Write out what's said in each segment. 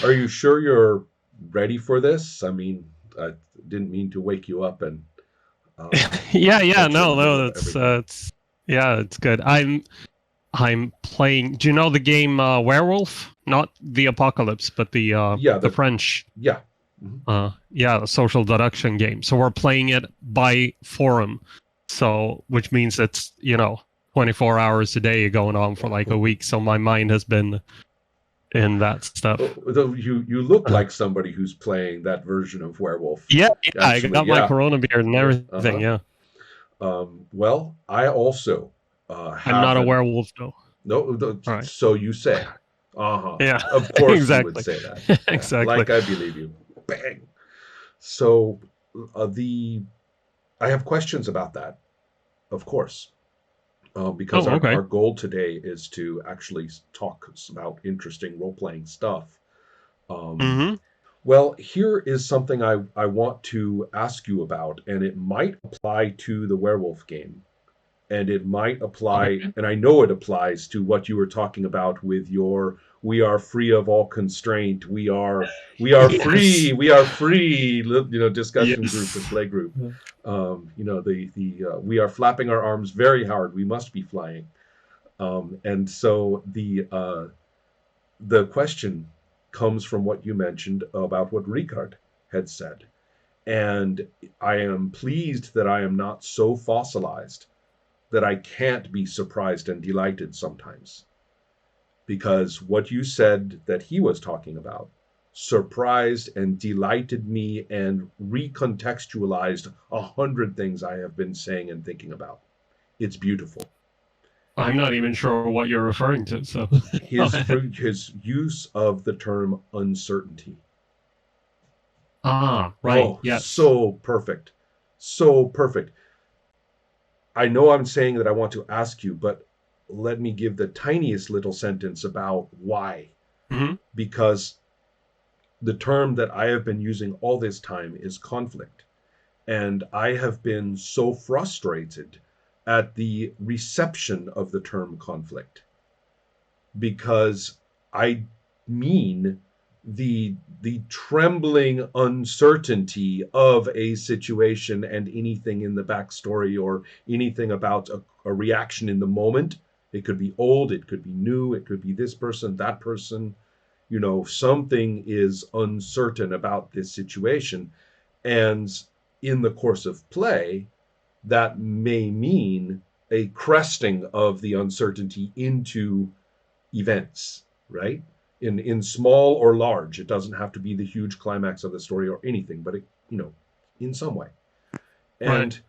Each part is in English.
Are you sure you're ready for this? I mean, I didn't mean to wake you up and Yeah, catch you in no, the middle no, of everything. it's yeah, it's good. I'm playing. Do you know the game Werewolf? Not the Apocalypse, but Yeah, the French yeah. Mhm. yeah, social deduction game. So we're playing it by forum. So which means it's, 24 hours a day going on for like a week. So my mind has been in that stuff. Though you look Uh, like somebody who's playing that version of Werewolf. yeah, I Actually, got my yeah, Corona beard and yeah. everything. Yeah, Well, I also I'm not have a an werewolf though. no. All right. So you say, uh huh. Yeah, Of course you would exactly, say that. Yeah, exactly. like I believe you. Bang. So the I have questions about that, of course, because Oh, our okay. goal today is to actually talk about interesting role playing stuff. Um, Mm-hmm. well, here is something I want to ask you about, and it might apply to the werewolf game. And it might apply, Okay. and I know it applies to what you were talking about with your "we are free of all constraint, Yes. we are free," discussion group or Yes. play group. The we are flapping our arms very hard. We must be flying. And so the question comes from what you mentioned about what Ricard had said. And I am pleased that I am not so fossilized that I can't be surprised and delighted sometimes. Because what you said that he was talking about surprised and delighted me and recontextualized 100 things I have been saying and thinking about. It's beautiful. I'm not even sure what you're referring to. So, His use of the term uncertainty. right. Oh, Yes. so perfect. So perfect. I know I'm saying that I want to ask you, but let me give the tiniest little sentence about why. Mm-hmm. Because the term that I have been using all this time is conflict. And I have been so frustrated at the reception of the term conflict because I mean the trembling uncertainty of a situation and anything in the backstory or anything about a reaction in the moment. It could be old, it could be new, it could be this person, that person. Something is uncertain about this situation. And in the course of play, that may mean a cresting of the uncertainty into events, right? In small or large. It doesn't have to be the huge climax of the story or anything, but in some way. Right. And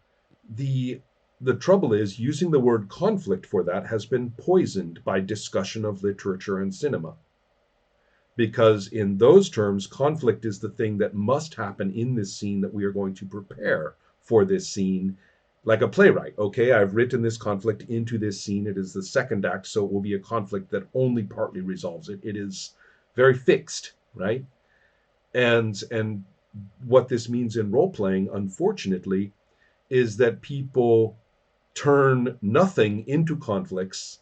the the trouble is using the word conflict for that has been poisoned by discussion of literature and cinema. Because in those terms, conflict is the thing that must happen in this scene that we are going to prepare for this scene like a playwright. Okay, I've written this conflict into this scene. It is the second act, so it will be a conflict that only partly resolves it. It is very fixed, right? And what this means in role playing, unfortunately, is that people turn nothing into conflicts,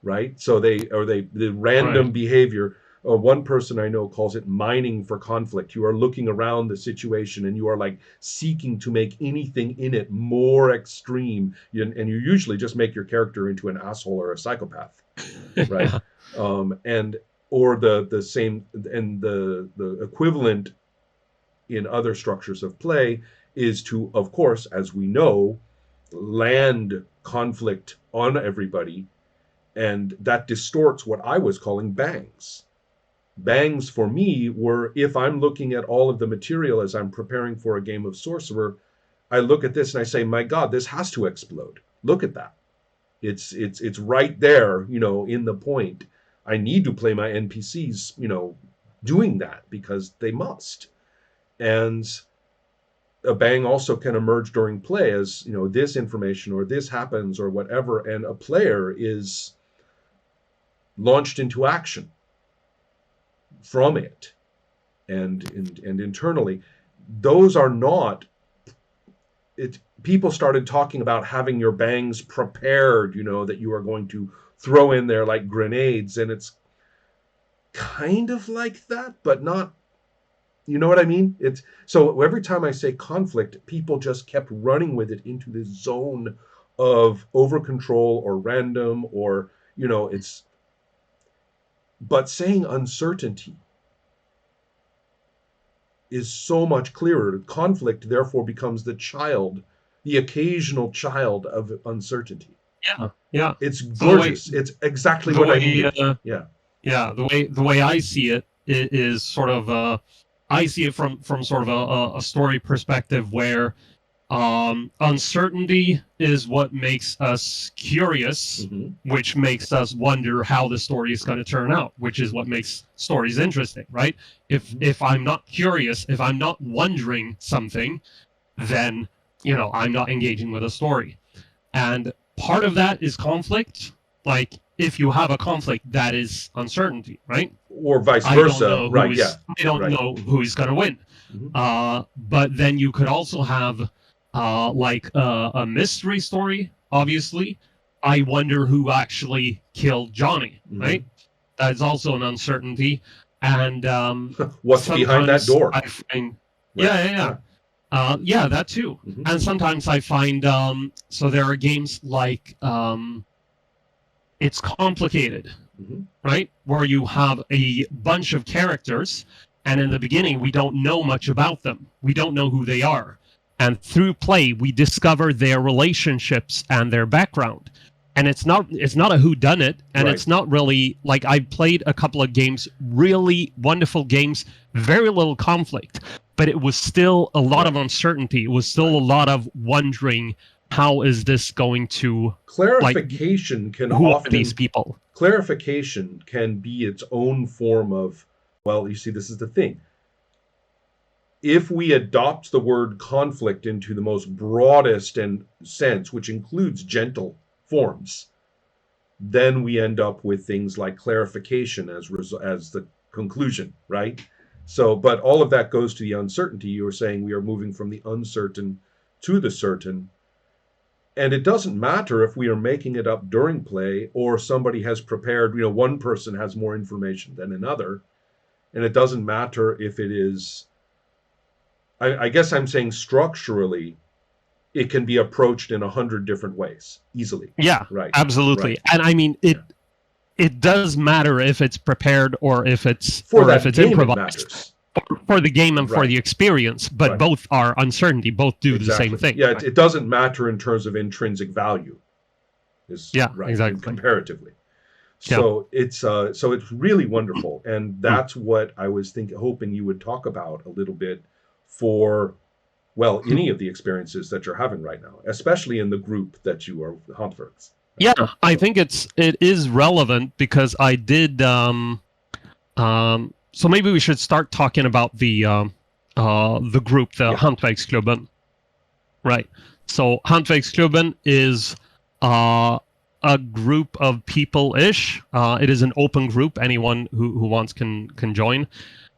right? So the random Right. behavior. One person I know calls it mining for conflict. You are looking around the situation and you are like seeking to make anything in it more extreme, and you usually just make your character into an asshole or a psychopath, right? Yeah. And or the same and the equivalent in other structures of play is to, of course, as we know, land conflict on everybody, and that distorts what I was calling bangs. Bangs for me were if I'm looking at all of the material as I'm preparing for a game of Sorcerer, I look at this and I say, my God, this has to explode. Look at that. It's right there, in the point. I need to play my NPCs, doing that because they must. And a bang also can emerge during play as, this information or this happens or whatever, and a player is launched into action from it and internally. Those are not it. People started talking about having your bangs prepared, that you are going to throw in there like grenades, and kind of like that, but not. You know what I mean? It's so every time I say conflict, people just kept running with it into this zone of over control or random or it's but saying uncertainty is so much clearer. Conflict therefore becomes the occasional child of uncertainty. Yeah, yeah. It's So the way gorgeous. It's exactly the what I way needed. Yeah. yeah, the way I see it is sort of I see it from sort of a story perspective where uncertainty is what makes us curious, which makes us wonder how the story is going to turn out, which is what makes stories interesting, right? If I'm not curious, if I'm not wondering something, then I'm not engaging with a story. And part of that is conflict. Like if you have a conflict, that is uncertainty, right? Or vice I don't versa. know Right. Yeah. I don't Right. know who's going to win. But then you could also have like a mystery story. Obviously, I wonder who actually killed Johnny. Right? That's also an uncertainty. And What's behind that sometimes door? I find, Right. yeah, that too. And sometimes I find so there are games like it's complicated, right? Where you have a bunch of characters, and in the beginning we don't know much about them. We don't know who they are. And through play, we discover their relationships and their background. And it's not a whodunit, and Right. it's not really like I played a couple of games, really wonderful games, very little conflict, but it was still a lot of uncertainty. It was still a lot of wondering, how is this going to Clarification can who are often these people? clarification can be its own form of, well, you see, this is the thing. If we adopt the word conflict into the most broadest and sense, which includes gentle forms, then we end up with things like clarification as the conclusion, right? So, but all of that goes to the uncertainty. You were saying we are moving from the uncertain to the certain. And it doesn't matter if we are making it up during play or somebody has prepared, one person has more information than another. And it doesn't matter if it is, I guess I'm saying structurally, it can be approached in 100 different ways easily. Yeah, Right. absolutely. Right. And I mean, it does matter if it's prepared or if it's game, improvised for the game and for Right. the experience. But Right. both are uncertainty. Both do the same thing. Yeah, right? it doesn't matter in terms of intrinsic value. Exactly. Comparatively. So it's really wonderful, and that's what I was hoping you would talk about a little bit for, well, any of the experiences that you're having right now, especially in the group that you are, Hantverks. Yeah, I think it is relevant because I did. So maybe we should start talking about the group, the Hantverksklubben. Right. So Hantverksklubben is a group of people-ish. It is an open group. Anyone who wants can join.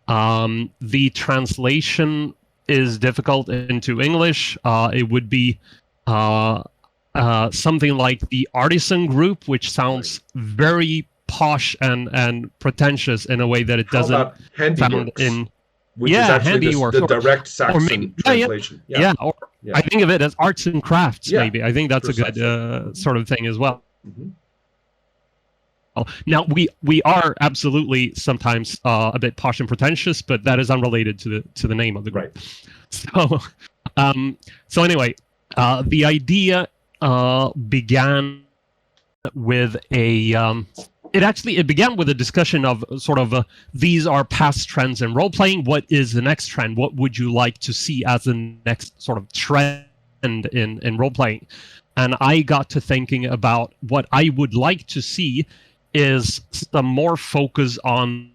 The translation is difficult into English. It would be something like the artisan group, which sounds very posh and pretentious in a way that it doesn't How about sound in. Which is actually the direct Saxon translation. Or I think of it as arts and crafts, maybe. I think that's precisely. a good sort of thing as well. Now, we are absolutely sometimes a bit posh and pretentious, but that is unrelated to the name of the group. Right. So anyway, the idea began with it began with a discussion of sort of these are past trends in role playing. What is the next trend? What would you like to see as the next sort of trend in role playing? And I got to thinking about what I would like to see is some more focus on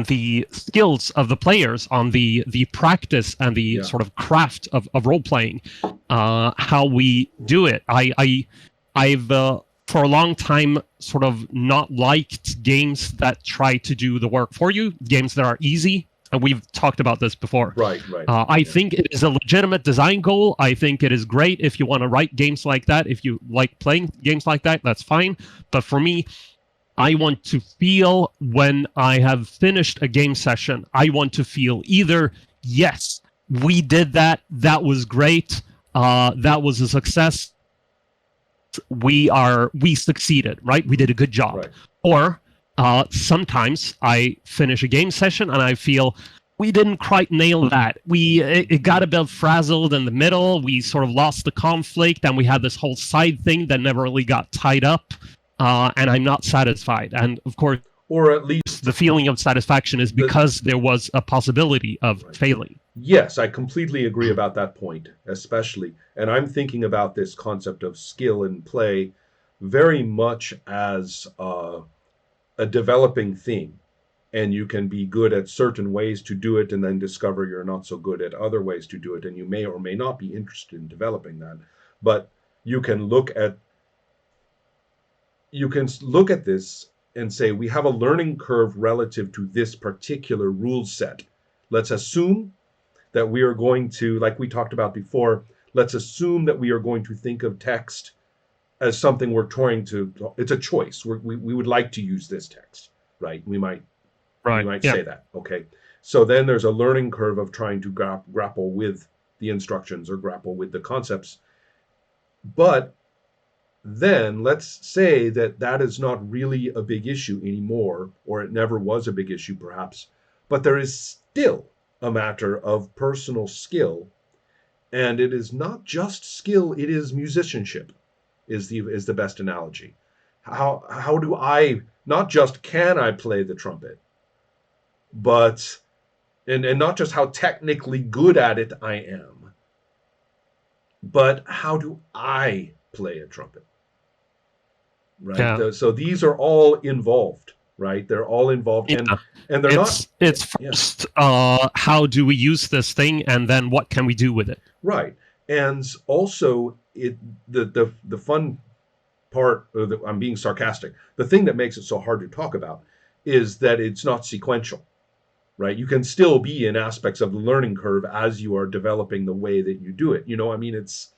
the skills of the players, on the practice and the sort of craft of role playing, how we do it. I've for a long time sort of not liked games that try to do the work for you, games that are easy. And we've talked about this before. Right. I think it is a legitimate design goal. I think it is great if you want to write games like that. If you like playing games like that, that's fine. But for me, I want to feel when I have finished a game session. I want to feel either, yes, we did that. That was great. That was a success. We succeeded, right? We did a good job. Right. Or sometimes I finish a game session and I feel we didn't quite nail that. It got a bit frazzled in the middle. We sort of lost the conflict, and we had this whole side thing that never really got tied up. And I'm not satisfied. And of course, or at least the feeling of satisfaction is because there was a possibility of failing. Yes, I completely agree about that point, especially. And I'm thinking about this concept of skill and play very much as a developing thing. And you can be good at certain ways to do it and then discover you're not so good at other ways to do it. And you may or may not be interested in developing that. But you can look at this and say, we have a learning curve relative to this particular rule set. Let's assume that we are going to, like we talked about before, let's assume that we are going to think of text as something we're trying to, it's a choice. We would like to use this text, right? We might say that, okay? So then there's a learning curve of trying to grapple with the instructions or grapple with the concepts. But then let's say that is not really a big issue anymore, or it never was a big issue perhaps, but there is still a matter of personal skill, and it is not just skill, it is musicianship is the best analogy. How do I, not just can I play the trumpet, but and not just how technically good at it I am, but how do I play a trumpet? Right. Yeah. So these are all involved, right? They're all involved, and they're not. It's first, how do we use this thing, and then what can we do with it? Right, and also the fun part. I'm being sarcastic. The thing that makes it so hard to talk about is that it's not sequential, right? You can still be in aspects of the learning curve as you are developing the way that you do it. I mean, it's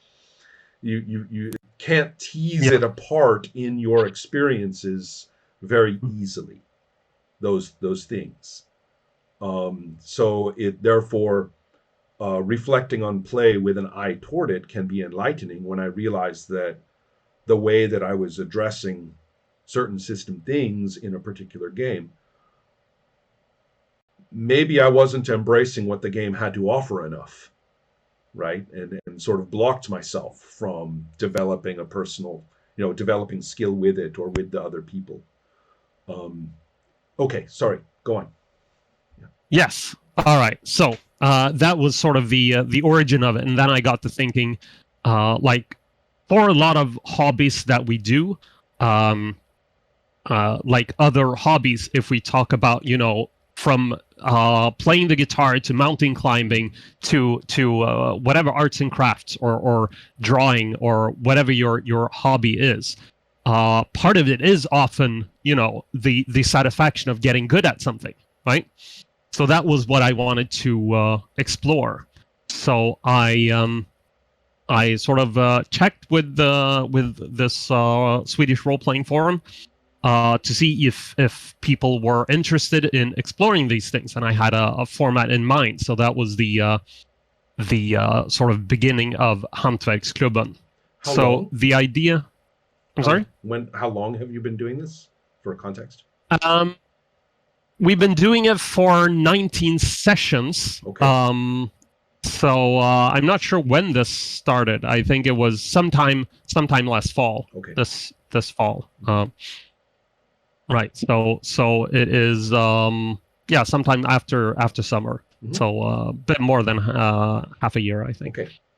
you can't tease it apart in your experiences very easily, those things. So it therefore, reflecting on play with an eye toward it can be enlightening when I realized that the way that I was addressing certain system things in a particular game, maybe I wasn't embracing what the game had to offer enough, right? And sort of blocked myself from developing a personal, developing skill with it or with the other people. Okay, sorry, go on. Yeah. Yes. All right. So that was sort of the origin of it, and then I got to thinking, like, for a lot of hobbies that we do, like other hobbies, if we talk about, from playing the guitar to mountain climbing to whatever arts and crafts or drawing or whatever your hobby is, part of it is often, the satisfaction of getting good at something, right? So that was what I wanted to explore. So I sort of checked with this Swedish role-playing forum to see if people were interested in exploring these things, and I had a format in mind. So that was the sort of beginning of Hantverksklubben. So long? the idea. I'm sorry. How long have you been doing this? For context. We've been doing it for 19 sessions. Okay. So I'm not sure when this started. I think it was sometime last fall. Okay. This fall. Right. So it is sometime after summer. Mm-hmm. So a bit more than half a year, I think. Okay.